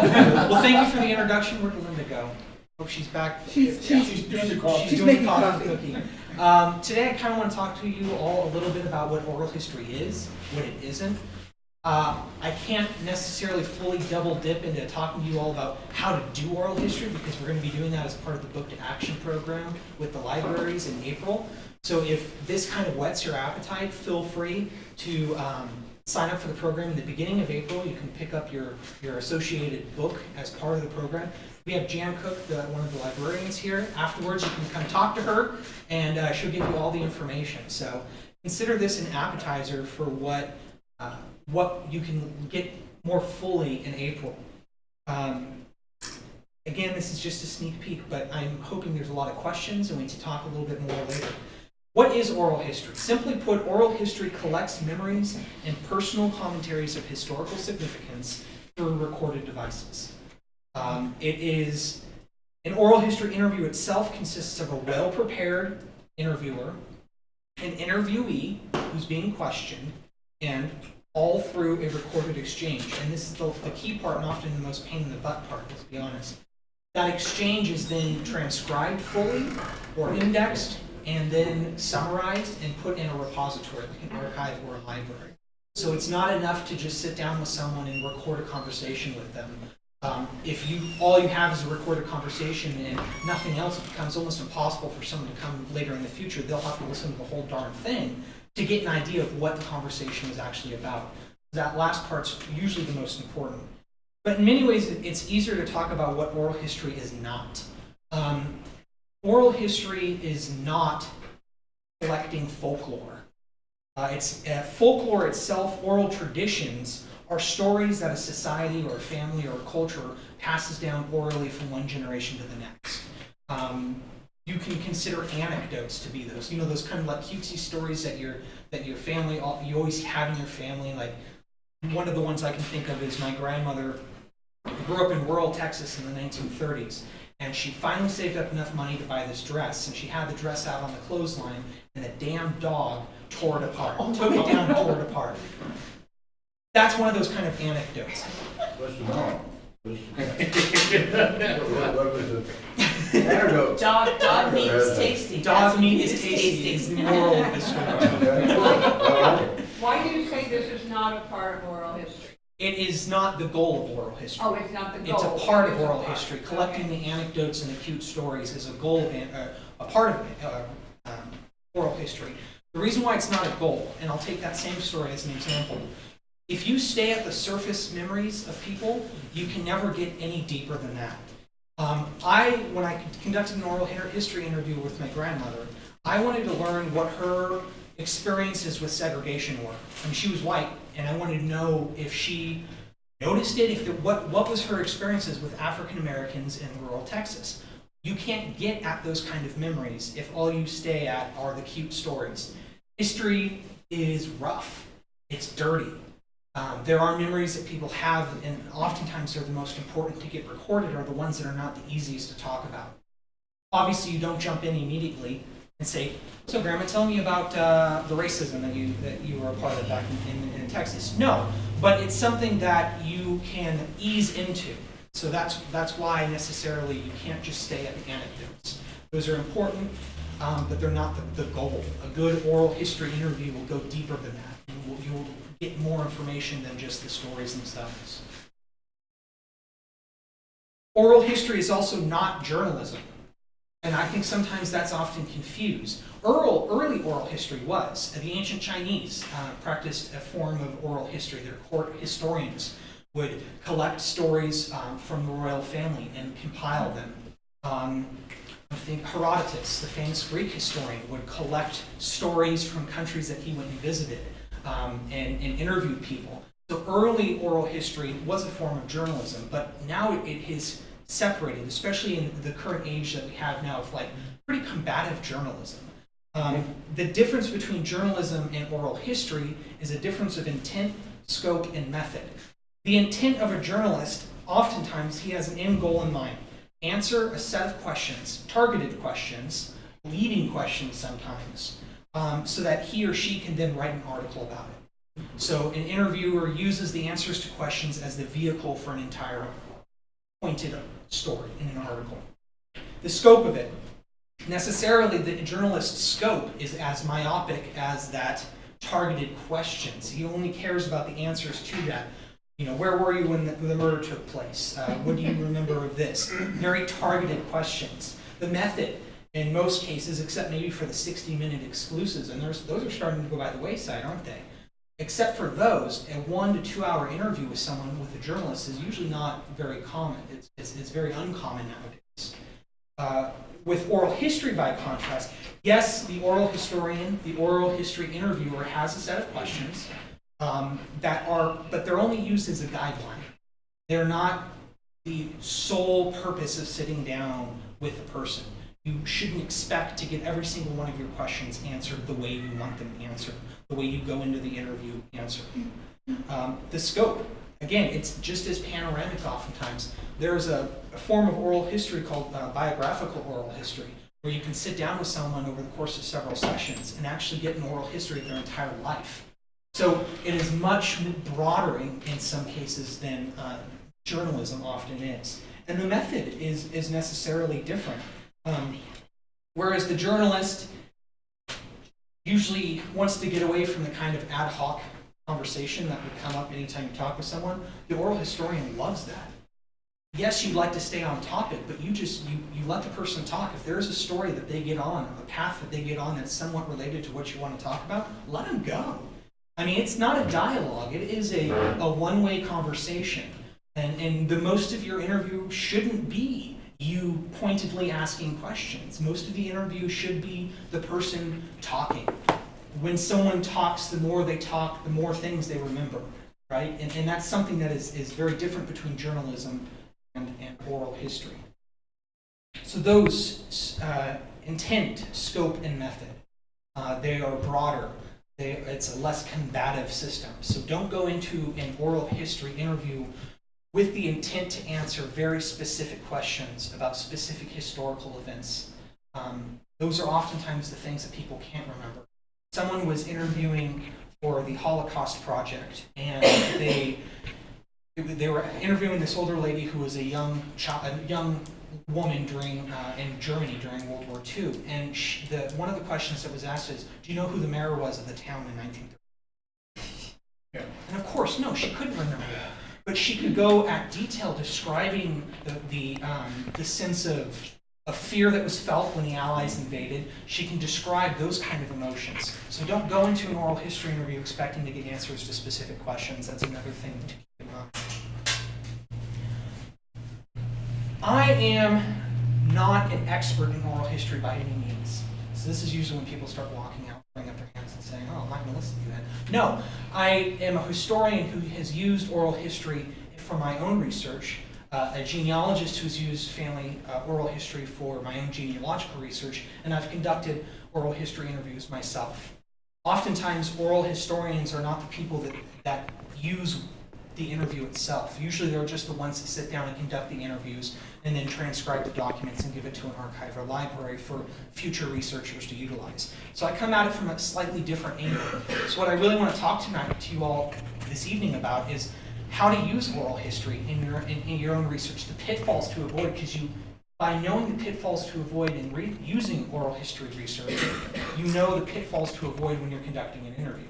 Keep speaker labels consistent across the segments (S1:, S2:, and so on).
S1: Well, thank you for the introduction. Where did Linda go? Hope she's back.
S2: She's doing the coffee.
S1: She's doing the coffee cookie. Today I kind of want to talk to you all a little bit about what oral history is, what it isn't. I can't necessarily fully double dip into talking to you all about how to do oral history because we're going to be doing that as part of the Book to Action program with the libraries in April. So if this kind of whets your appetite, feel free to sign up for the program in the beginning of April. You can pick up your associated book as part of the program. We have Jan Cook, one of the librarians here. Afterwards, you can come talk to her, and she'll give you all the information. So consider this an appetizer for what you can get more fully in April. Again, this is just a sneak peek, but I'm hoping there's a lot of questions, and we can talk a little bit more later. What is oral history? Simply put, oral history collects memories and personal commentaries of historical significance through recorded devices. It is an oral history interview itself consists of a well-prepared interviewer, an interviewee who's being questioned, and all through a recorded exchange. And this is the key part and often the most pain in the butt part, let's be honest. That exchange is then transcribed fully or indexed and then summarized and put in a repository, like an archive or a library. So it's not enough to just sit down with someone and record a conversation with them. If all you have is a recorded conversation and nothing else, it becomes almost impossible for someone to come later in the future. They'll have to listen to the whole darn thing to get an idea of what the conversation is actually about. That last part's usually the most important. But in many ways, it's easier to talk about what oral history is not. Oral history is not collecting folklore. It's folklore itself, oral traditions, are stories that a society or a family or a culture passes down orally from one generation to the next. You can consider anecdotes to be those, those kind of like cutesy stories that your family, you always have in your family. Like one of the ones I can think of is my grandmother grew up in rural Texas in the 1930s, and she finally saved up enough money to buy this dress, and she had the dress out on the clothesline, and a damn dog tore it apart, took it down and tore it apart. That's one of those kind of anecdotes.
S3: What's the mom? What was the anecdote?
S4: Dog meat is tasty.
S1: Dog meat is tasty is the moral of the story.
S4: Why do you say this is not a part of oral history?
S1: It is not the goal of oral history.
S4: Oh, it's not the goal.
S1: It's a part of oral history. Collecting the anecdotes and the cute stories is a goal of a part of oral history. The reason why it's not a goal, and I'll take that same story as an example. If you stay at the surface memories of people, you can never get any deeper than that. When I conducted an oral history interview with my grandmother, I wanted to learn what her experiences with segregation were. I mean, she was white, and I wanted to know if she noticed it, what was her experiences with African Americans in rural Texas. You can't get at those kind of memories if all you stay at are the cute stories. History is rough. It's dirty. There are memories that people have, and oftentimes they're the most important to get recorded, are the ones that are not the easiest to talk about. Obviously, you don't jump in immediately and say, "So, Grandma, tell me about the racism that you were a part of back in Texas." No, but it's something that you can ease into. So that's why necessarily you can't just stay at the anecdotes. Those are important, but they're not the goal. A good oral history interview will go deeper than that, and you'll get more information than just the stories themselves. Oral history is also not journalism, and I think sometimes that's often confused. Early oral history was. The ancient Chinese practiced a form of oral history. Their court historians would collect stories from the royal family and compile them. I think Herodotus, the famous Greek historian, would collect stories from countries that he went and visited and interviewed people. So early oral history was a form of journalism, but now it is separated, especially in the current age that we have now of like pretty combative journalism. The difference between journalism and oral history is a difference of intent, scope, and method. The intent of a journalist, oftentimes he has an end goal in mind. Answer a set of questions, targeted questions, leading questions sometimes, so that he or she can then write an article about it. So an interviewer uses the answers to questions as the vehicle for an entire pointed story in an article. The scope of it. Necessarily, the journalist's scope is as myopic as that targeted questions. He only cares about the answers to that. You know, where were you when the murder took place? What do you remember of this? Very targeted questions. The method, in most cases, except maybe for the 60-minute exclusives, and those are starting to go by the wayside, aren't they? Except for those, a 1 to 2 hour interview with someone, with a journalist, is usually not very common. It's very uncommon nowadays. With oral history, by contrast, yes, the oral historian, the oral history interviewer has a set of questions but they're only used as a guideline. They're not the sole purpose of sitting down with a person. You shouldn't expect to get every single one of your questions answered the way you want them answered, the way you go into the interview answered. The scope, again, it's just as panoramic oftentimes. There's a form of oral history called biographical oral history, where you can sit down with someone over the course of several sessions and actually get an oral history of their entire life. So it is much broader in some cases than journalism often is. And the method is necessarily different. Whereas the journalist usually wants to get away from the kind of ad hoc conversation that would come up anytime you talk with someone, the oral historian loves that. Yes, you'd like to stay on topic, but you let the person talk. If there's a story that they get on, a path that they get on that's somewhat related to what you want to talk about, let them go. I mean, it's not a dialogue. It is a one-way conversation. And the most of your interview shouldn't be you pointedly asking questions. Most of the interview should be the person talking. When someone talks, the more they talk, the more things they remember, right? And that's something that is very different between journalism and oral history. So those intent, scope, and method, they are broader. It's a less combative system. So don't go into an oral history interview with the intent to answer very specific questions about specific historical events. Those are oftentimes the things that people can't remember. Someone was interviewing for the Holocaust Project, and they were interviewing this older lady who was a young woman in Germany during World War II. And one of the questions that was asked is, do you know who the mayor was of the town in 1930?
S2: Yeah.
S1: And of course, no, she couldn't remember that. But she could go at detail describing the sense of fear that was felt when the Allies invaded. She can describe those kind of emotions. So don't go into an oral history interview expecting to get answers to specific questions. That's another thing to keep in mind. I am not an expert in oral history by any means. So this is usually when people start walking out, throwing up their hands and saying, oh, I'm not going to listen to you then. No, I am a historian who has used oral history for my own research, a genealogist who's used family oral history for my own genealogical research, and I've conducted oral history interviews myself. Oftentimes, oral historians are not the people that use the interview itself. Usually they're just the ones that sit down and conduct the interviews and then transcribe the documents and give it to an archive or library for future researchers to utilize. So I come at it from a slightly different angle. So what I really want to talk to you all this evening about is how to use oral history in your own research, the pitfalls to avoid, because by knowing the pitfalls to avoid in using oral history research, you know the pitfalls to avoid when you're conducting an interview,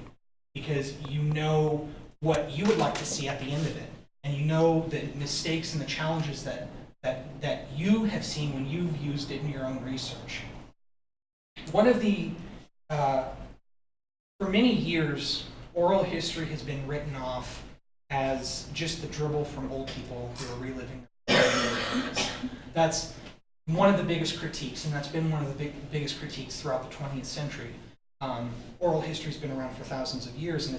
S1: because you know what you would like to see at the end of it, and you know the mistakes and the challenges that you have seen when you've used it in your own research. One of the, for many years, oral history has been written off as just the dribble from old people who are reliving their memories. That's one of the biggest critiques, and that's been one of the biggest critiques throughout the 20th century. Oral history has been around for thousands of years, and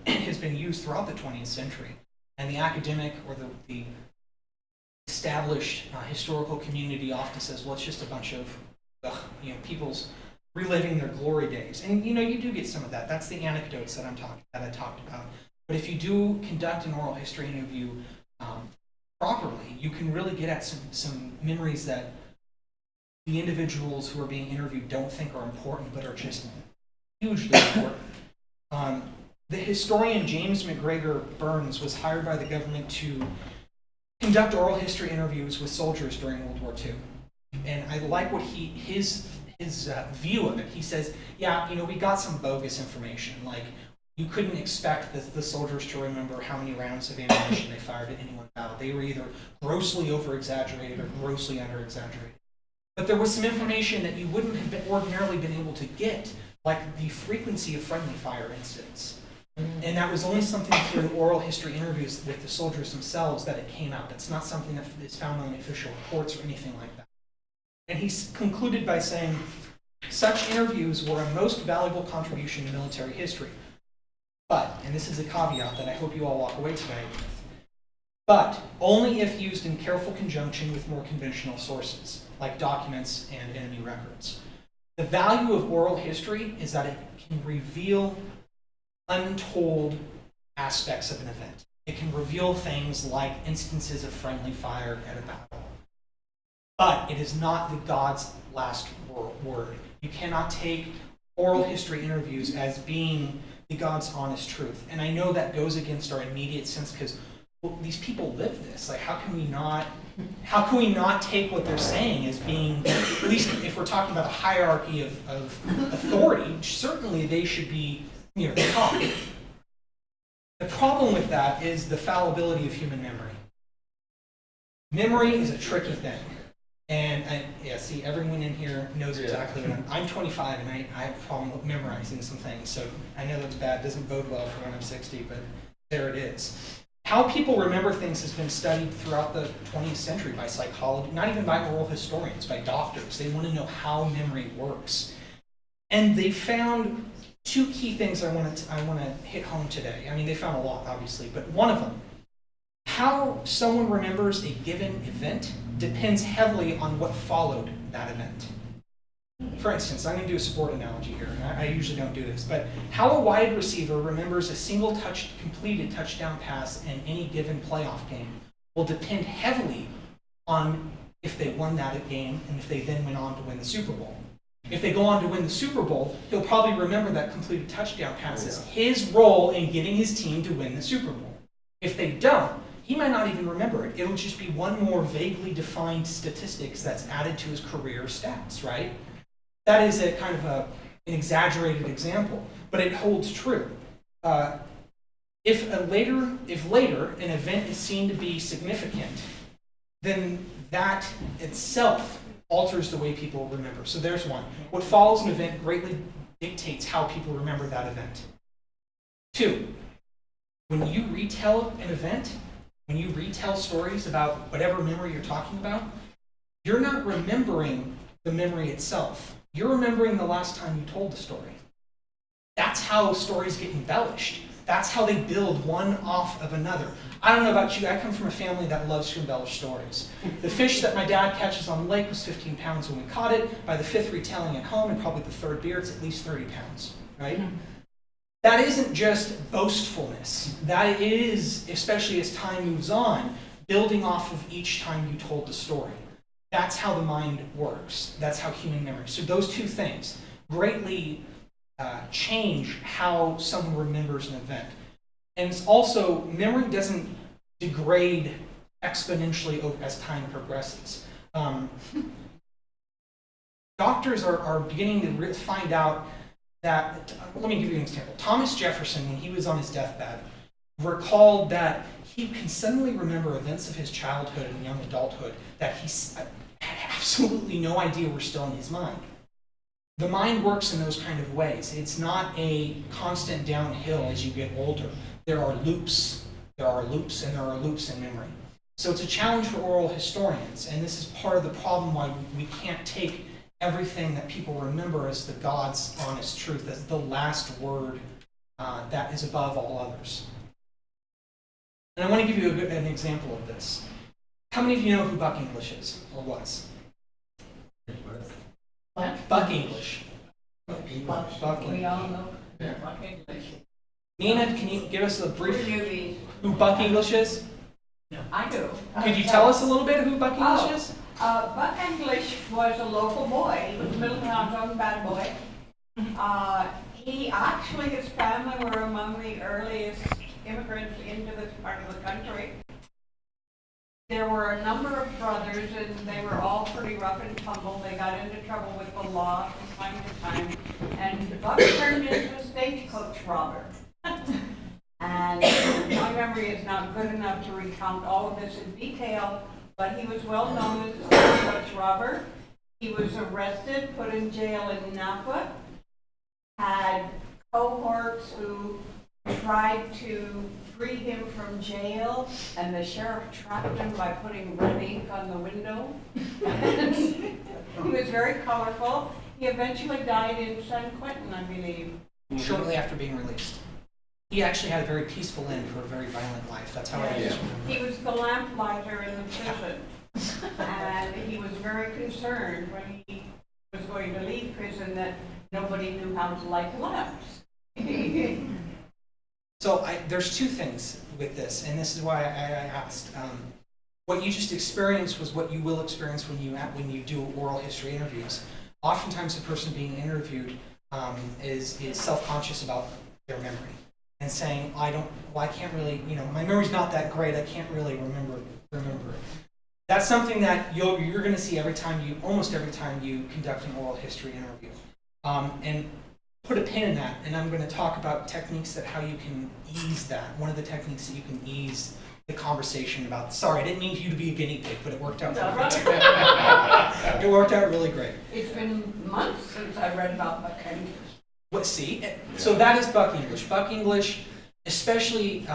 S1: has been used throughout the 20th century. And the academic or the established historical community often says, well, it's just a bunch of people's reliving their glory days. And you do get some of that. That's the anecdotes that I talked about. But if you do conduct an oral history interview properly, you can really get at some memories that the individuals who are being interviewed don't think are important, but are just hugely important. The historian James McGregor Burns was hired by the government to conduct oral history interviews with soldiers during World War II. And I like what his view of it. He says, yeah, we got some bogus information. Like, you couldn't expect the soldiers to remember how many rounds of ammunition they fired at any one battle. They were either grossly over-exaggerated or grossly under-exaggerated. But there was some information that you wouldn't have ordinarily been able to get, like the frequency of friendly fire incidents. And that was only something through oral history interviews with the soldiers themselves that it came out. It's not something that is found on the official reports or anything like that. And he concluded by saying, such interviews were a most valuable contribution to military history. But, and this is a caveat that I hope you all walk away tonight with, but only if used in careful conjunction with more conventional sources, like documents and enemy records. The value of oral history is that it can reveal untold aspects of an event. It can reveal things like instances of friendly fire at a battle. But it is not the God's last word. You cannot take oral history interviews as being the God's honest truth. And I know that goes against our immediate sense because these people live this. Like, how can we not take what they're saying as being, at least if we're talking about a hierarchy of authority, certainly they should be near the top. The problem with that is the fallibility of human memory. Memory is a tricky thing. And see, everyone in here knows exactly what I'm 25 and I have a problem with memorizing some things. So I know that's bad, doesn't bode well for when I'm 60, but there it is. How people remember things has been studied throughout the 20th century by psychology, not even by oral historians, by doctors. They want to know how memory works. And they found two key things I want to hit home today. I mean, they found a lot, obviously, but one of them, how someone remembers a given event depends heavily on what followed that event. For instance, I'm going to do a sport analogy here, and I usually don't do this, but how a wide receiver remembers a single completed touchdown pass in any given playoff game will depend heavily on if they won that game and if they then went on to win the Super Bowl. If they go on to win the Super Bowl, he'll probably remember that completed touchdown pass as his role in getting his team to win the Super Bowl. If they don't, he might not even remember it. It'll just be one more vaguely defined statistics that's added to his career stats, right? That is a kind of an exaggerated example, but it holds true. If later an event is seen to be significant, then that itself alters the way people remember. So there's one. What follows an event greatly dictates how people remember that event. Two, when you retell an event, when you retell stories about whatever memory you're talking about, you're not remembering the memory itself. You're remembering the last time you told the story. That's how stories get embellished. That's how they build one off of another. I don't know about you, I come from a family that loves to embellish stories. The fish that my dad catches on the lake was 15 pounds when we caught it. By the fifth retelling at home and probably the third beer, it's at least 30 pounds, right? That isn't just boastfulness. That is, especially as time moves on, building off of each time you told the story. That's how the mind works. That's how human memory. So those two things greatly change how someone remembers an event. And it's also, memory doesn't degrade exponentially as time progresses. Doctors are beginning to find out that, let me give you an example. Thomas Jefferson, when he was on his deathbed, recalled that he can suddenly remember events of his childhood and young adulthood that he had absolutely no idea were still in his mind. The mind works in those kind of ways. It's not a constant downhill as you get older. There are loops, and there are loops in memory. So it's a challenge for oral historians, and this is part of the problem why we can't take everything that people remember as the God's honest truth, as the last word that is above all others. And I want to give you an example of this. How many of you know who Buck English is, or was?
S4: What?
S1: Buck English.
S4: Buck. We all know Buck English.
S1: Nina, can you give us a brief
S4: We're newbies.
S1: who Buck English is?
S4: I do.
S1: Could you tell us a little bit who Buck English is?
S4: Buck English was a local boy. He was Middletown's own bad boy. He actually, his family were among the earliest immigrants into this part of the country. there were a number of brothers, and they were all pretty rough and tumble. They got into trouble with the law from time to time, and Buck turned into a stagecoach robber. And my memory is not good enough to recount all of this in detail, but he was well known as a stagecoach robber. He was arrested, put in jail in Napa, had cohorts who tried to free him from jail, and the sheriff trapped him by putting red ink on the window. He was very colorful. He eventually died in San Quentin, I believe.
S1: Shortly after being released. He actually had a very peaceful end for a very violent life. That's how I just remember.
S4: He was the lamplighter in the prison. And he was very concerned when he was going to leave prison that nobody knew how to light lamps.
S1: So there's two things with this, and this is why I asked. What you just experienced was what you will experience when you do oral history interviews. Oftentimes, the person being interviewed is self-conscious about their memory and saying, I can't really, my memory's not that great. I can't really remember it. That's something that you're going to see almost every time you conduct an oral history interview. And put a pin in that, and I'm going to talk about techniques that how you can ease that. One of the techniques that you can ease the conversation about. Sorry, I didn't mean you to be a guinea pig, but it worked out really great. It worked out really great.
S4: It's been months since I read about Buck English.
S1: So that is Buck English. Buck English, especially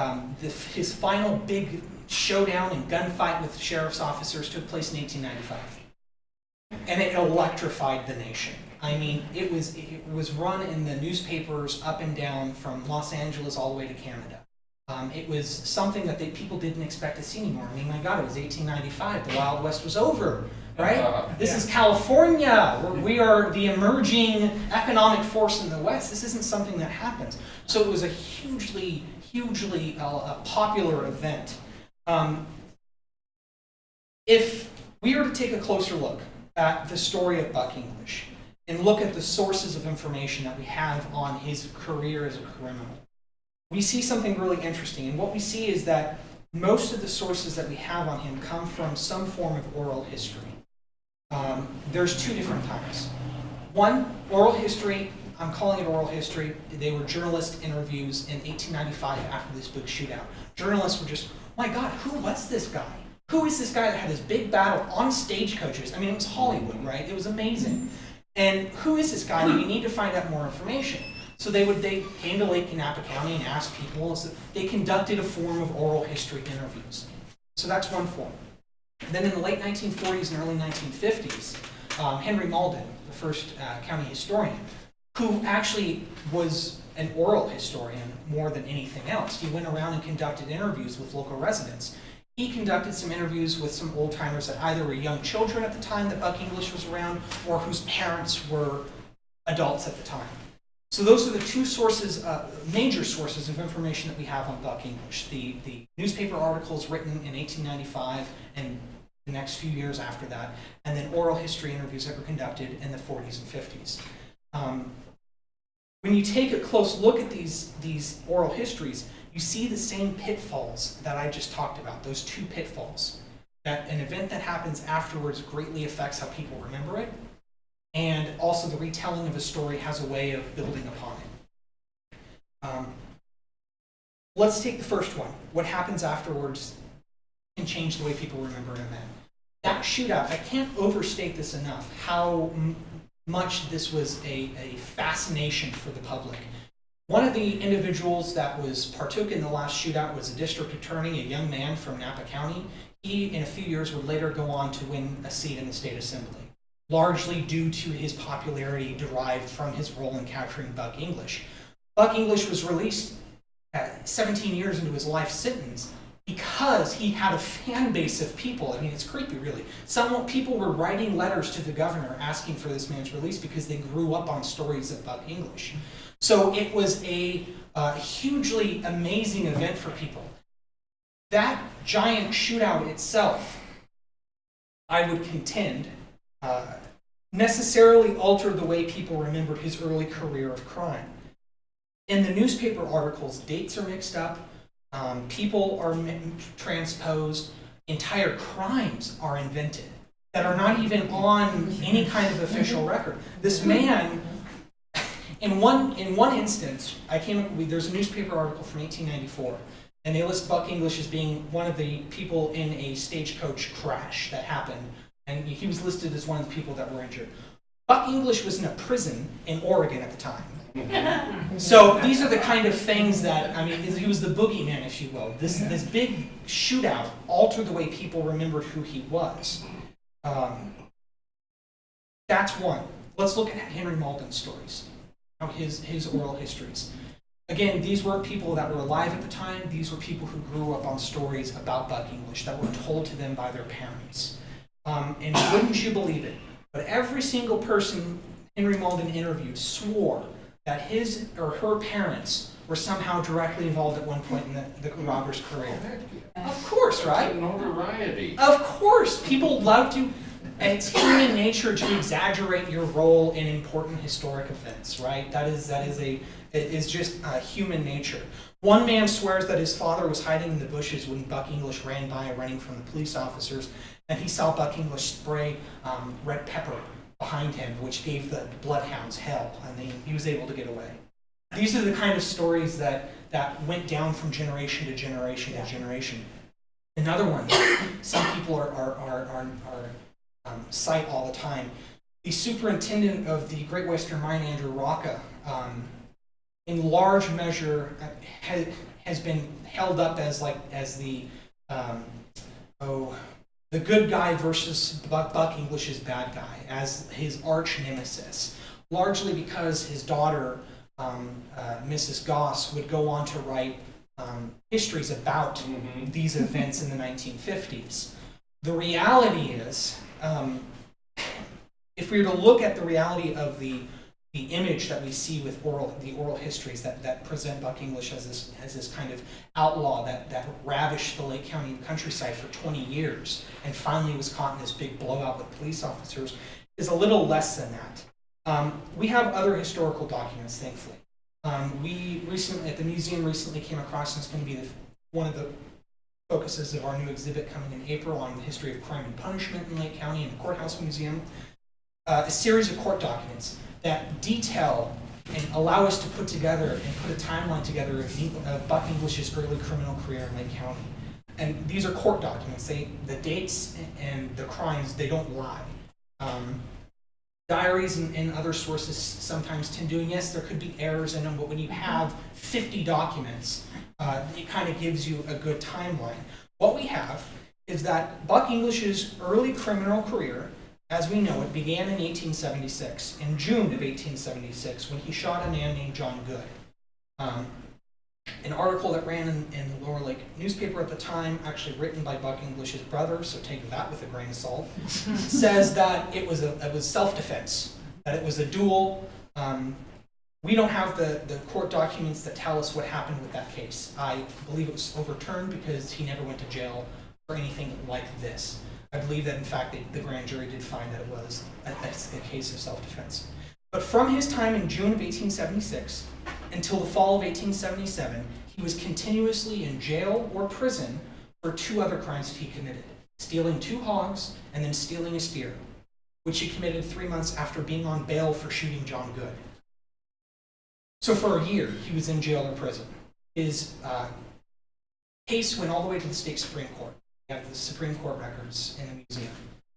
S1: his final big showdown and gunfight with sheriff's officers took place in 1895. And it electrified the nation. I mean, it was run in the newspapers up and down from Los Angeles all the way to Canada. It was something that people didn't expect to see anymore. I mean, my God, it was 1895. The Wild West was over, right? This is California. We are the emerging economic force in the West. This isn't something that happens. So it was a hugely popular event. If we were to take a closer look at the story of Buck English and look at the sources of information that we have on his career as a criminal, we see something really interesting. And what we see is that most of the sources that we have on him come from some form of oral history. There's two different types. One, oral history, I'm calling it oral history. They were journalist interviews in 1895 after this big shootout. Journalists were just, my God, who was this guy? Who is this guy that had this big battle on stagecoaches? I mean, it was Hollywood, right? It was amazing. And who is this guy? We need to find out more information. So they came to Lake Napa County and asked people. So they conducted a form of oral history interviews. So that's one form. Then in the late 1940s and early 1950s, Henry Malden, the first county historian, who actually was an oral historian more than anything else. He went around and conducted interviews with local residents. He conducted some interviews with some old-timers that either were young children at the time that Buck English was around or whose parents were adults at the time. So those are the two sources, major sources of information that we have on Buck English. The newspaper articles written in 1895 and the next few years after that, and then oral history interviews that were conducted in the 40s and 50s. When you take a close look at these oral histories, you see the same pitfalls that I just talked about, those two pitfalls. That an event that happens afterwards greatly affects how people remember it, and also the retelling of a story has a way of building upon it. Let's take the first one. What happens afterwards can change the way people remember an event. That shootout, I can't overstate this enough, how much this was a fascination for the public. One of the individuals that partook in the last shootout was a district attorney, a young man from Napa County. He, in a few years, would later go on to win a seat in the state assembly, largely due to his popularity derived from his role in capturing Buck English. Buck English was released 17 years into his life sentence because he had a fan base of people. I mean, it's creepy, really. People were writing letters to the governor asking for this man's release because they grew up on stories of Buck English. So it was a hugely amazing event for people. That giant shootout itself, I would contend, necessarily altered the way people remembered his early career of crime. In the newspaper articles, dates are mixed up, people are transposed. entire crimes are invented that are not even on any kind of official record. This man, in one instance, there's a newspaper article from 1894, and they list Buck English as being one of the people in a stagecoach crash that happened, and he was listed as one of the people that were injured. Buck English was in a prison in Oregon at the time. So these are the kind of things that, I mean, he was the boogeyman, if you will. This big shootout altered the way people remembered who he was. That's one. Let's look at Henry Malden's stories, his oral histories. Again, these weren't people that were alive at the time. These were people who grew up on stories about Buck English that were told to them by their parents. And wouldn't you believe it, but every single person Henry Malden interviewed swore that his or her parents were somehow directly involved at one point in the robber's career. Of course, right?
S5: Notoriety.
S1: Of course. People love to, and it's human nature to exaggerate your role in important historic events, right? It is just human nature. One man swears that his father was hiding in the bushes when Buck English ran by, running from the police officers, and he saw Buck English spray red pepper behind him, which gave the bloodhounds hell, and he was able to get away. These are the kind of stories that went down from generation to generation to generation. Another one, some people cite all the time. The superintendent of the Great Western Mine, Andrew Rocca, in large measure has been held up as the good guy versus Buck English's bad guy, as his arch nemesis, largely because his daughter, Mrs. Goss, would go on to write histories about these events in the 1950s. The reality is, if we were to look at the reality of the image that we see with the oral histories that present Buck English as this kind of outlaw that ravished the Lake County countryside for 20 years and finally was caught in this big blowout with police officers, is a little less than that. We have other historical documents, thankfully. We recently, at the museum, came across, and it's going to be one of the focuses of our new exhibit coming in April on the history of crime and punishment in Lake County in the Courthouse Museum, a series of court documents that detail and allow us to put together and put a timeline together of Buck English's early criminal career in Lake County. And these are court documents. The dates and the crimes, they don't lie. Diaries and other sources sometimes tend to, and yes, there could be errors in them, but when you have 50 documents, it kind of gives you a good timeline. What we have is that Buck English's early criminal career, as we know it, began in 1876, in June of 1876, when he shot a man named John Good. An article that ran in the Lower Lake newspaper at the time, actually written by Buck English's brother, so take that with a grain of salt, says that it was self-defense, that it was a duel. We don't have the court documents that tell us what happened with that case. I believe it was overturned because he never went to jail for anything like this. I believe that, in fact, the grand jury did find that it was a case of self-defense. But from his time in June of 1876 until the fall of 1877, he was continuously in jail or prison for two other crimes that he committed: stealing 2 hogs and then stealing a steer, which he committed 3 months after being on bail for shooting John Good. So for a year, he was in jail or prison. His case went all the way to the state Supreme Court. We have the Supreme Court records in the museum.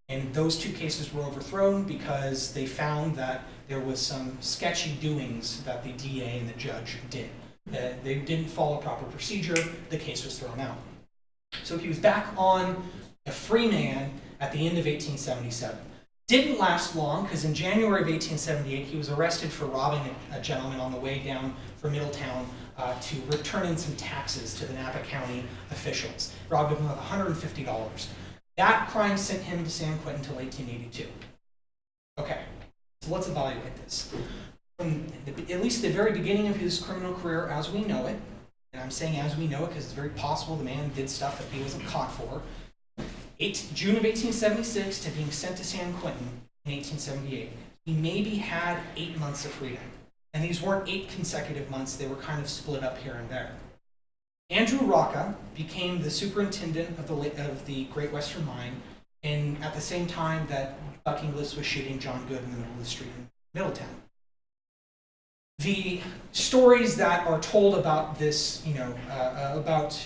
S1: And those 2 cases were overthrown because they found that there was some sketchy doings that the DA and the judge did. They didn't follow proper procedure. The case was thrown out. So he was back on a free man at the end of 1877. Didn't last long, because in January of 1878, he was arrested for robbing a gentleman on the way down from Middletown to return in some taxes to the Napa County officials. Robbed him of $150. That crime sent him to San Quentin until 1882. Okay, so let's evaluate this. From at least the very beginning of his criminal career as we know it, and I'm saying as we know it because it's very possible the man did stuff that he wasn't caught for, June of 1876 to being sent to San Quentin in 1878. He maybe had 8 months of freedom. And these weren't 8 consecutive months, they were kind of split up here and there. Andrew Rocca became the superintendent of the Great Western Mine, and at the same time that Buck Inglis was shooting John Good in the middle of the street in Middletown. The stories that are told about this, about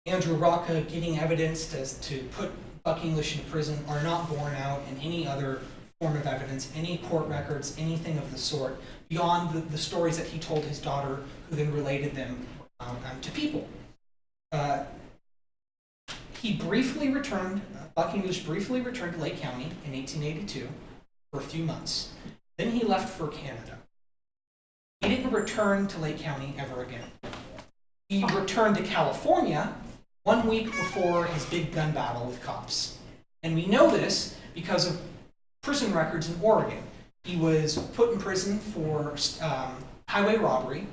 S1: Andrew Rocca getting evidence to put Buck English into prison are not borne out in any other form of evidence, any court records, anything of the sort, beyond the stories that he told his daughter, who then related them to people. Buck English briefly returned to Lake County in 1882 for a few months. Then he left for Canada. He didn't return to Lake County ever again. He returned to California 1 week before his big gun battle with cops. And we know this because of prison records in Oregon. He was put in prison for highway robbery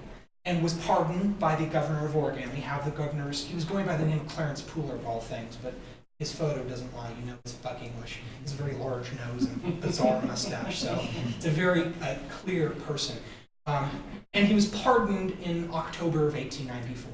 S1: and was pardoned by the governor of Oregon. We have the governor's, he was going by the name of Clarence Pooler of all things, but his photo doesn't lie, you know it's Buck English. He has a very large nose and bizarre mustache, so it's a very clear person. And he was pardoned in October of 1894.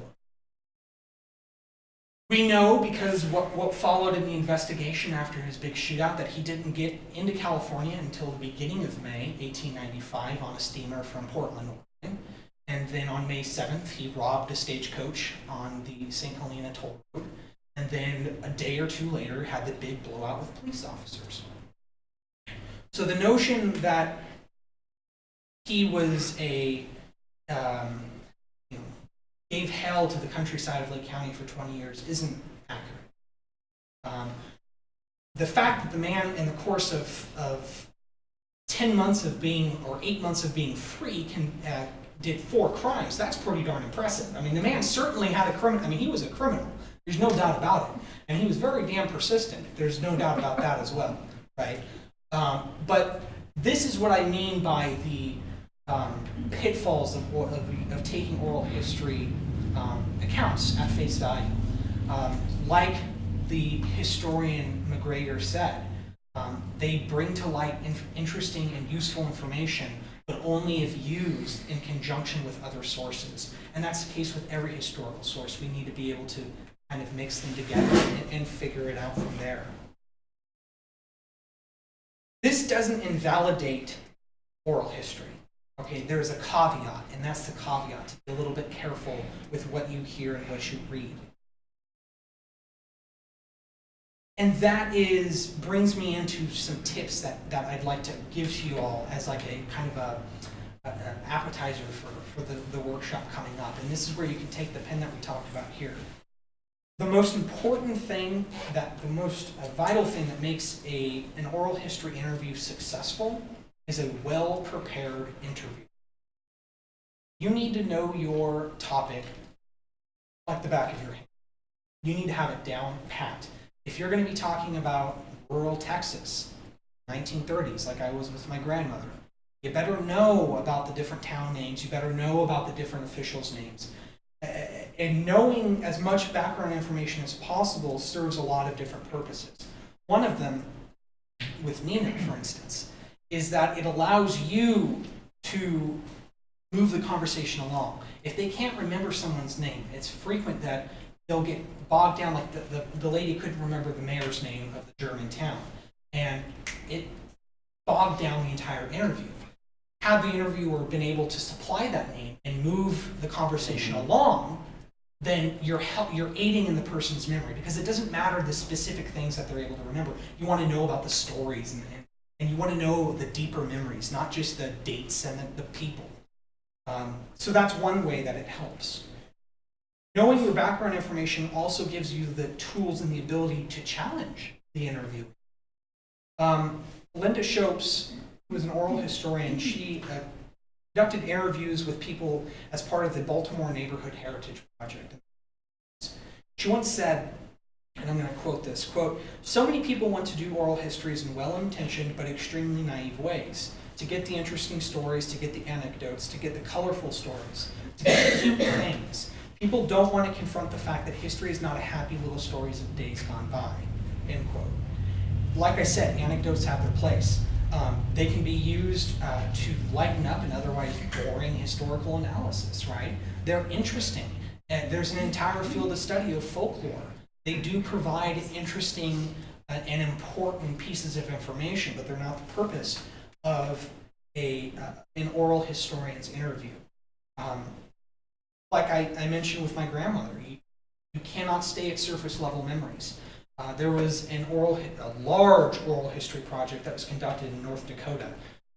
S1: We know, because what followed in the investigation after his big shootout, that he didn't get into California until the beginning of May 1895 on a steamer from Portland, Oregon. And then on May 7th, he robbed a stagecoach on the St. Helena toll road. And then a day or two later, had the big blowout with police officers. So the notion that he was gave hell to the countryside of Lake County for 20 years isn't accurate. The fact that the man, in the course of 10 months of being, or 8 months of being free, did 4 crimes, that's pretty darn impressive. I mean, the man certainly had he was a criminal. There's no doubt about it. And he was very damn persistent. There's no doubt about that as well, right? But this is what I mean by the pitfalls of taking oral history accounts at face value. Like the historian McGregor said, they bring to light interesting and useful information, but only if used in conjunction with other sources. And that's the case with every historical source. We need to be able to kind of mix them together and figure it out from there. This doesn't invalidate oral history. Okay, there's a caveat, and that's the caveat. To be a little bit careful with what you hear and what you read. And that brings me into some tips that I'd like to give to you all as like a kind of an appetizer for the workshop coming up. And this is where you can take the pen that we talked about here. The most important thing, the most vital thing that makes an oral history interview successful is a well-prepared interview. You need to know your topic like the back of your hand. You need to have it down pat. If you're going to be talking about rural Texas, 1930s, like I was with my grandmother, you better know about the different town names. You better know about the different officials' names. And knowing as much background information as possible serves a lot of different purposes. One of them, with Nina, for instance, is that it allows you to move the conversation along. If they can't remember someone's name, it's frequent that they'll get bogged down, like the lady couldn't remember the mayor's name of the German town, and it bogged down the entire interview. Had the interviewer been able to supply that name and move the conversation along, then you're aiding in the person's memory, because it doesn't matter the specific things that they're able to remember. You want to know about the stories and you want to know the deeper memories, not just the dates and the people. So that's one way that it helps. Knowing your background information also gives you the tools and the ability to challenge the interview. Linda Shopes, who is an oral historian, she conducted interviews with people as part of the Baltimore Neighborhood Heritage Project. She once said, and I'm going to quote this, quote, "So many people want to do oral histories in well-intentioned but extremely naive ways, to get the interesting stories, to get the anecdotes, to get the colorful stories, to get the cute things. People don't want to confront the fact that history is not a happy little stories of days gone by," end quote. Like I said, anecdotes have their place. They can be used to lighten up an otherwise boring historical analysis, right? They're interesting. And there's an entire field of study of folklore. They do provide interesting and important pieces of information, but they're not the purpose of an oral historian's interview. Like I mentioned with my grandmother, you cannot stay at surface level memories. There was a large oral history project that was conducted in North Dakota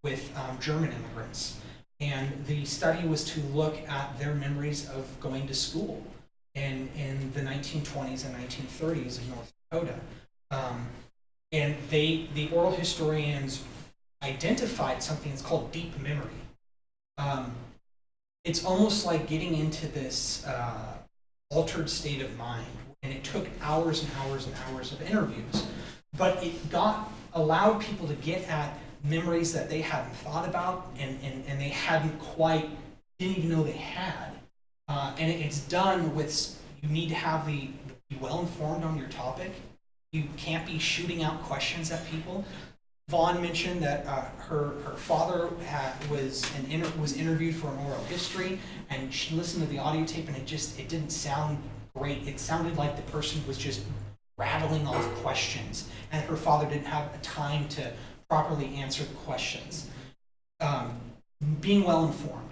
S1: with German immigrants. And the study was to look at their memories of going to school in the 1920s and 1930s in North Dakota. And the oral historians identified something that's called deep memory. It's almost like getting into this altered state of mind, and it took hours and hours and hours of interviews, but it allowed people to get at memories that they hadn't thought about and they didn't even know they had. And it's done with, you need to be well informed on your topic. You can't be shooting out questions at people. Vaughn mentioned that her father was interviewed for an oral history, and she listened to the audio tape, and it didn't sound great. It sounded like the person was just rattling off questions, and her father didn't have time to properly answer the questions. Being well informed,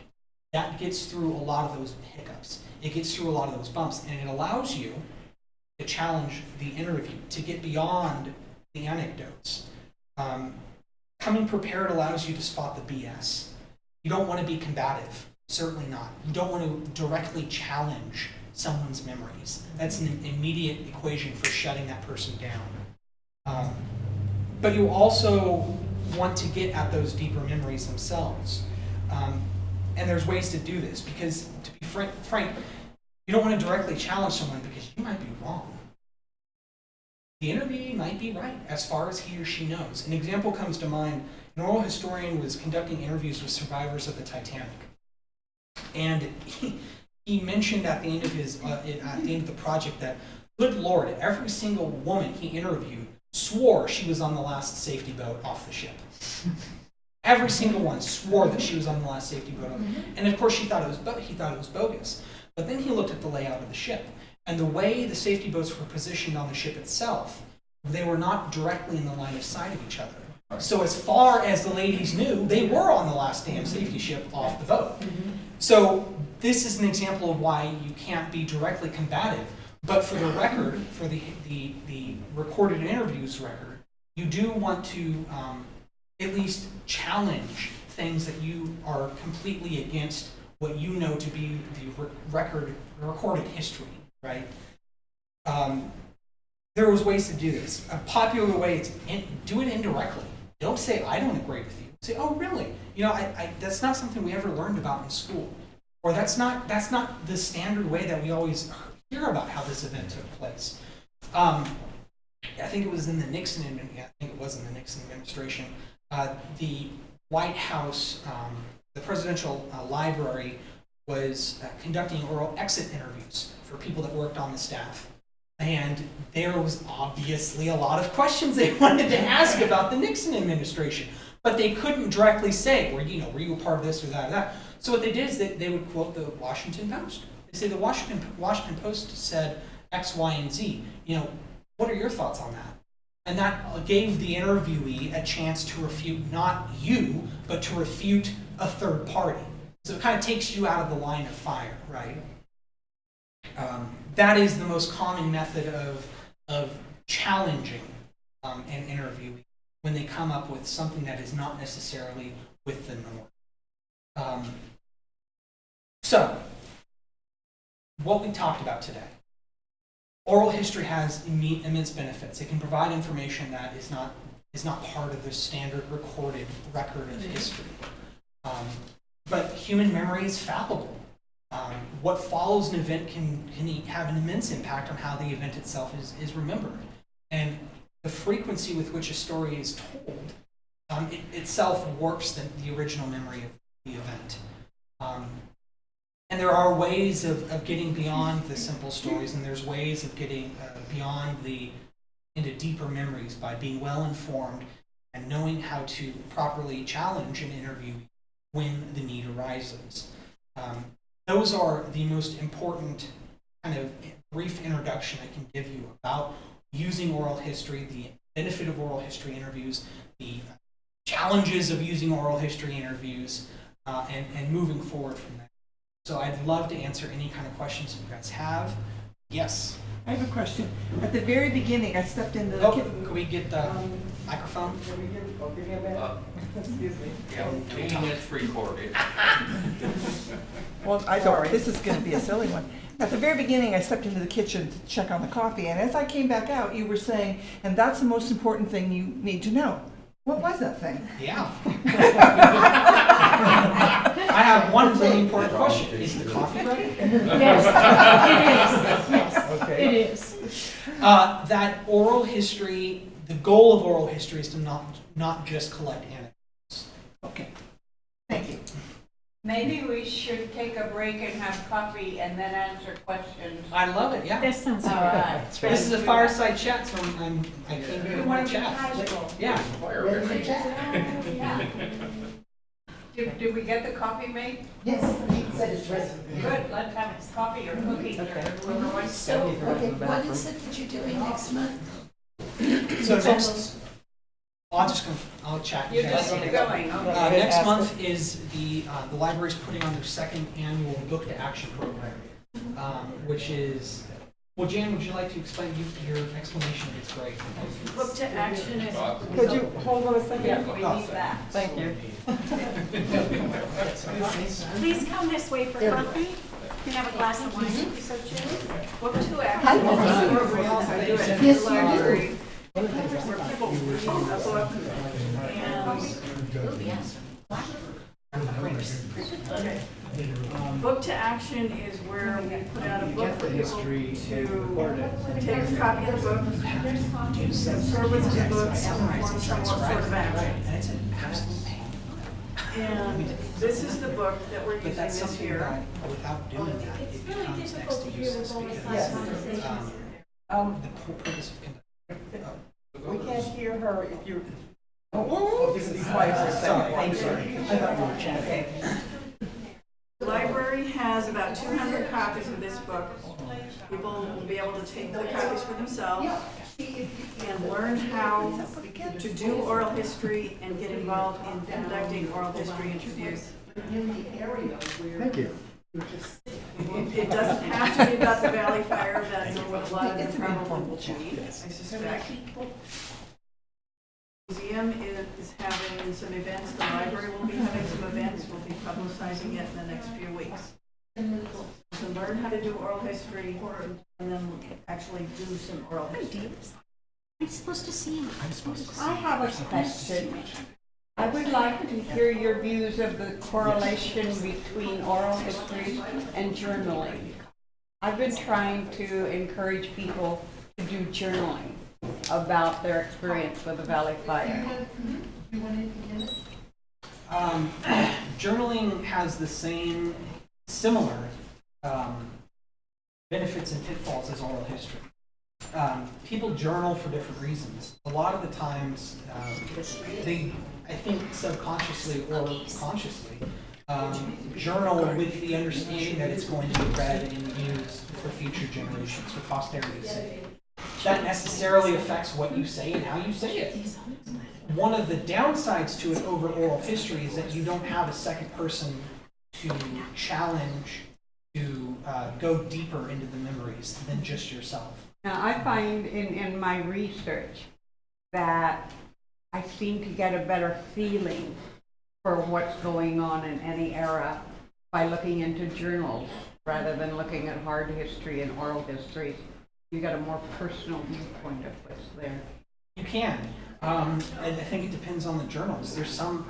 S1: that gets through a lot of those hiccups. It gets through a lot of those bumps, and it allows you to challenge the interview, to get beyond the anecdotes. Coming prepared allows you to spot the BS. You don't want to be combative, certainly not. You don't want to directly challenge someone's memories. That's an immediate equation for shutting that person down. But you also want to get at those deeper memories themselves. And there's ways to do this, because to be frank, you don't want to directly challenge someone because you might be wrong. The interviewee might be right as far as he or she knows. An example comes to mind. An oral historian was conducting interviews with survivors of the Titanic. And he mentioned at the end of the project that, good Lord, every single woman he interviewed swore she was on the last safety boat off the ship. Every single one swore that she was on the last safety boat. And of course he thought it was bogus. But then he looked at the layout of the ship. And the way the safety boats were positioned on the ship itself, they were not directly in the line of sight of each other. So as far as the ladies knew, they were on the last damn safety ship off the boat. So this is an example of why you can't be directly combative. But for the record, for the recorded interviews record, you do want to at least challenge things that you are completely against what you know to be the recorded history. Right? There was ways to do this. A popular way is do it indirectly. Don't say, I don't agree with you. Say, oh, really? You know, that's not something we ever learned about in school. Or that's not the standard way that we always hear about how this event took place. I think it was in the Nixon administration. The White House, the presidential library was conducting oral exit interviews for people that worked on the staff. And there was obviously a lot of questions they wanted to ask about the Nixon administration, but they couldn't directly say, were you a part of this or that or that? So what they did is they would quote the Washington Post. They say the Washington Post said X, Y, and Z. What are your thoughts on that? And that gave the interviewee a chance to refute not you, but to refute a third party. So it kind of takes you out of the line of fire, right? That is the most common method of challenging an interviewee when they come up with something that is not necessarily with the norm. So, what we talked about today. Oral history has immense benefits. It can provide information that is not part of the standard recorded record of history. But human memory is fallible. What follows an event can have an immense impact on how the event itself is remembered. And the frequency with which a story is told itself warps the original memory of the event. And there are ways of getting beyond the simple stories, and there's ways of getting beyond into deeper memories by being well informed and knowing how to properly challenge an interview when the need arises. Those are the most important kind of brief introduction I can give you about using oral history, the benefit of oral history interviews, the challenges of using oral history interviews, and moving forward from there. So I'd love to answer any kind of questions you guys have. Yes?
S5: I have a question. At the very beginning, I stepped into the
S1: Oh, could we get the microphone?
S5: Excuse me.
S6: Yeah, 2 minutes recorded.
S5: Well, I don't, this is gonna be a silly one. At the very beginning, I stepped into the kitchen to check on the coffee, and as I came back out, you were saying, and that's the most important thing you need to know. What was that thing?
S1: Yeah. I have one really important question. Is the coffee ready?
S7: Yes, it is. Yes,
S5: Okay.
S7: it is.
S1: That oral history, the goal of oral history is to not just collect anecdotes.
S5: Okay, thank you.
S4: Maybe we should take a break and have coffee and then answer questions.
S1: I love it, yeah.
S7: This sounds
S4: All
S7: good.
S4: right.
S1: This is a fireside chat, so I came here
S4: We
S1: to
S4: want to be
S1: chat.
S4: casual.
S1: Yeah.
S4: Yeah. Did we get the coffee made?
S8: Yes, he said it's ready.
S4: Good, let's have coffee or cookies or whoever wants.
S8: So, okay, what is it that you're doing next month?
S1: So next, I'll chat.
S4: You're just going, okay.
S1: Next month is the library's putting on their second annual Book to Action program, which is, well, Jan, would you like to explain? Your explanation is great.
S7: Book to action is.
S5: Could you hold on a second?
S4: Yeah, we need that.
S5: Thank you.
S7: Please come this way for coffee. You can have a glass of wine if you so choose.
S4: Book to
S8: Hi,
S4: action.
S8: Nancy.
S4: Programs I do at
S8: Yes,
S4: the
S8: you do.
S4: library where people read a book and
S7: Book to action is where we put out a book for people to take a copy of the book, serve with the book, and perform some sort of action.
S1: And it's an absolute pain.
S7: And this is the book that we're
S1: But
S7: using
S1: that's
S7: this
S1: something
S7: year.
S1: that, without doing that, it becomes next to useless because the whole purpose of conducting.
S5: We can't hear her if you. Oh, you can be quiet for a second. I'm sorry. I thought we were chatting.
S7: The library has about 200 copies of this book. People will be able to take the copies for themselves and learn how to do oral history and get involved in conducting oral history interviews.
S3: Thank you.
S7: It doesn't have to be about the Valley Fire, that's what a lot of them probably will be, I suspect. The museum is having some events, the library will be having some events, we'll be publicizing it in the next few weeks. To learn how to do oral history and then actually do some oral history.
S9: I'm supposed to see him.
S8: I have a question. I would like to hear your views of the correlation between oral history and journaling. I've been trying to encourage people to do journaling about their experience with the Valley Fire.
S1: Journaling has the same, similar benefits and pitfalls as oral history. People journal for different reasons. A lot of the times, they, I think subconsciously or consciously, journal with the understanding that it's going to be read and used for future generations, for posterity's sake. That necessarily affects what you say and how you say it. One of the downsides to it over oral history is that you don't have a second person to challenge, to go deeper into the memories than just yourself.
S8: Now, I find in my research that I seem to get a better feeling for what's going on in any era by looking into journals rather than looking at hard history and oral history. You get a more personal viewpoint of what's there.
S1: You can. And I think it depends on the journals. There's some,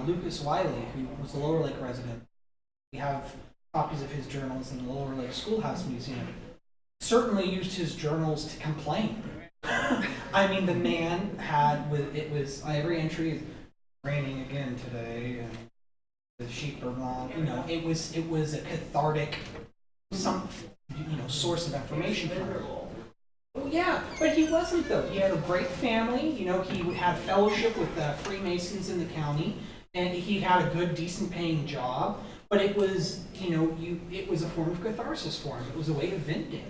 S1: Lucas Wiley, who was a Lower Lake resident. We have copies of his journals in the Lower Lake Schoolhouse Museum. Certainly used his journals to complain. I mean, the man had, every entry is raining again today, and the sheep are gone. You know, it was a cathartic, source of information for him. Oh yeah, but he wasn't though. He had a great family. You know, he had fellowship with Freemasons in the county, and he had a good, decent paying job. but it was, it was a form of catharsis for him. It was a way of venting.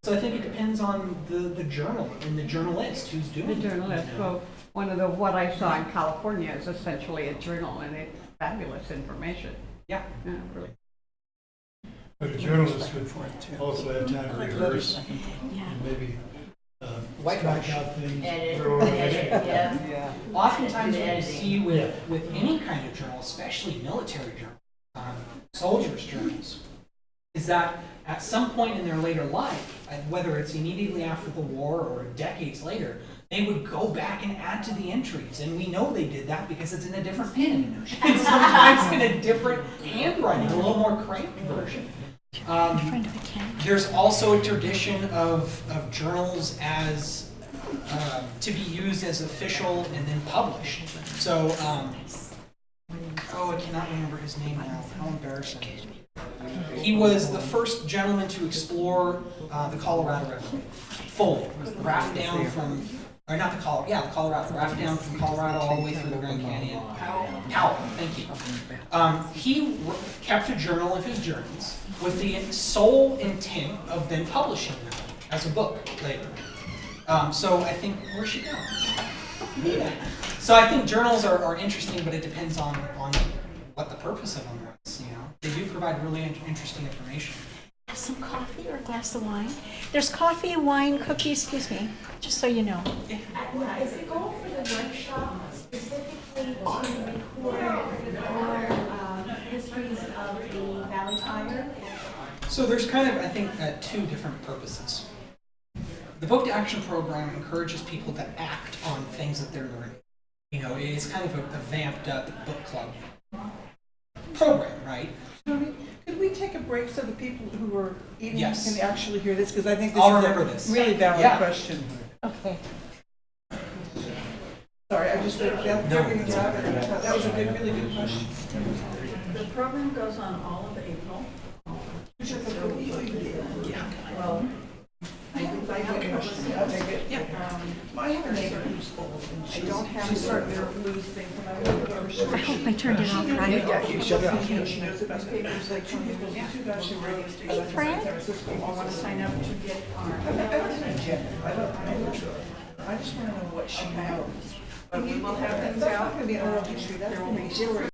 S1: So I think it depends on the journal and the journalist who's doing
S8: The
S1: it.
S8: journalist, well, what I saw in California is essentially a journal, and it's fabulous information.
S1: Yeah.
S8: Yeah, really.
S2: But a journalist would also have time to rehearse
S9: Yeah.
S2: and maybe
S1: White
S2: strike
S1: wash.
S2: out things.
S3: Edit,
S2: for oral history.
S5: Yeah.
S1: Oftentimes what you see with any kind of journal, especially military journals, soldiers' journals, is that at some point in their later life, whether it's immediately after the war or decades later, they would go back and add to the entries. And we know they did that because it's in a different pen. And sometimes in a different handwriting, a little more cramped version.
S9: Friend of a cat.
S1: There's also a tradition of journals as to be used as official and then published. So, I cannot remember his name now. How embarrassing. He was the first gentleman to explore the Colorado River fully, raft down from, or not the Colorado, the Colorado, raft down from Colorado all the way through the Grand Canyon. Powell, thank you. He kept a journal of his journeys with the sole intent of then publishing them as a book later. So I think, where's she going? Yeah. So I think journals are interesting, but it depends on what the purpose of them is. They do provide really interesting information.
S9: Have some coffee or a glass of wine? There's coffee, wine, cookies, excuse me, just so you know.
S3: Is the goal for the workshop specifically to record oral histories of the Valley Fire?
S1: So there's kind of, I think, two different purposes. The Book to Action program encourages people to act on things that they're learning. It's kind of a vamped up book club program, right?
S5: Tony, could we take a break so the people who are eating
S1: Yes.
S5: can actually hear this? Because I think this
S1: I'll
S5: is
S1: remember
S5: a
S1: this.
S5: really valid
S1: Yeah.
S5: question.
S9: Okay.
S5: Sorry, I just, that was a good, really good question.
S7: The program goes on all of April. Well, I have
S5: I'll take it.
S1: Yeah.
S5: I have a neighbor who's old and I don't have a certain blues thing from my
S9: I hope I turned it off right.
S5: Yeah, she shut it off. She knows about papers like two people, two guys who radio station.
S9: Hey, Fred.
S7: I want to sign up to get our.
S5: I don't know, Jen. I don't know. I just want to know what she knows.
S7: But we will have things
S5: That's not
S7: out.
S5: going to be oral history. That's
S7: There will
S5: going to
S7: be
S5: be different.